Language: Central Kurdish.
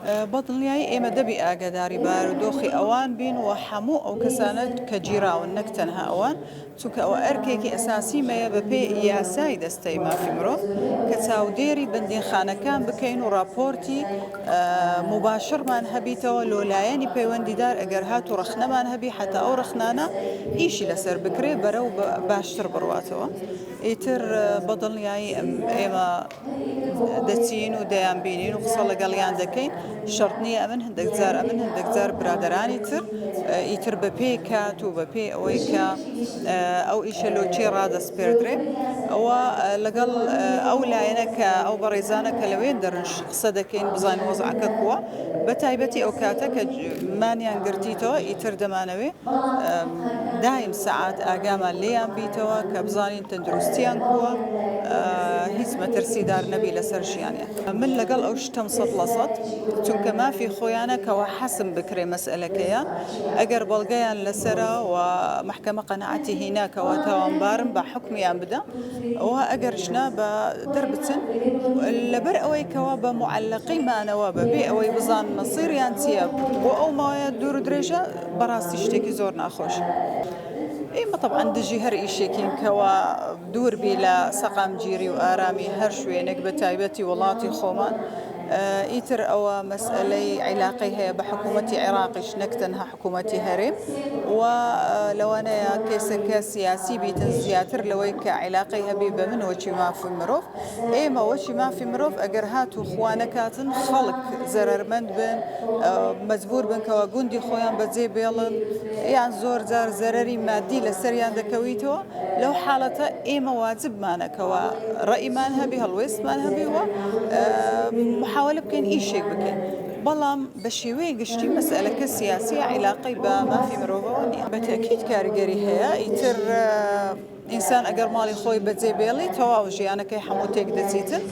بەدڵنیایی ئێمە دەبی ئاگاداری بارودۆخی ئەوان بین و هەموو ئەو کەسانت کە گیراون نەک تەنها ئەوان چونکە ئەوە ئەرکێکی ئەساسیمەیە بە پێی یاسای دەستەی مافی مرۆڤ کە چاودێری بەندیخانەکان بکەین و راپۆرتی مباشرمان هەبیتەوە لۆلایەنی پەیوەندیدار ئەگەر هات و ڕخنەمان هەبی حتا ئەو ڕخنانە ئیشی لەسەر بکرێ بەرەو باشتر بڕواتەوە. ئیتر بەدڵنیایی ئێمە دەچین و دەیان بینین و قسە لەگەڵیان دەکەین شەرت نییە ئەمن هەندێک جار برادرانی تر ئیتر بە پێی کات و بە پێی ئەوەی کە ئەو ئیشە لۆچێ ڕادەسپێردرێ ئەوە لەگەڵ ئەو لایەنە کە ئەو بەڕێزانە کە لەوێن دەرنج قسە دەکەین بزانین وەزعەکە کووە بە تایبەتی ئەو کاتە کە مانیان گرتیتەوە ئیتر دەمانەوێ دایم سەعات ئاگامان لێیان بیتەوە کە بزانین تەندروستیان کووە هیچ مەترسیدار نەبی لەسەر ژیانیان. من لەگەڵ ئەو شتم 100% چونکە مافی خۆیانە کەەوە حەسم بکرێ مەسئلەکەیە ئەگەر بەڵگەیان لەسرە و محکەمە قەنەعەتی هیناکەوە تاوانبارم بە حکمیان بدە ئەوە ئەگەرشنا بە دەربچن لەبەر ئەوەی کەەوە بە معلقیمانەوە بەبێ ئەوەی بزان مەسیریان چییە بۆ ئەو ماوەیە دوور و درێژە بەڕاستی شتێکی زۆر ناخۆش. ئێمە طبعاً دژی هەر ئیشێکین کەەوە دووربی لە سەقامگیری و ئارامی هەر شوێنێک بە تایبەتی وڵاتی خۆمان ئیتر ئەوە مەسئلەی عیلاقەی هەیە بە حکوومەتی عێراقیش نەک تەنها حکوومەتی هەرێم و لەوانەیە کێسەکە سیاسی بیتن زیاتر لەوەی کە عیلاقەی هەبی بە من وەچی مافی مرۆڤ ئێمە وەچی مافی مرۆڤ ئەگەر هات و خوانەکاتن خەڵک زەرەرمەند بن مەجبور بن کەەوە گوندی خۆیان بەجێ بێڵن یان زۆر جار زەرەری مادی لەسەریان دەکەویتەوە لەو حاڵەتە ئێمە واجبمانەکەوە ڕەئیمان هەبی هەڵوێستمان هەبیوە محاولە بکەین ئیشێک بکەین بەڵام بە شێوەیە گشتی مەسئلەکە سیاسی عیلاقەی بە مافی مرۆڤەوە نییە. بەتەکید کاریگەری هەیە ئیتر ئینسان ئەگەر ماڵی خۆی بەجێ بێڵی تەواو ژیانەکەی هەموو تێک دەچیتن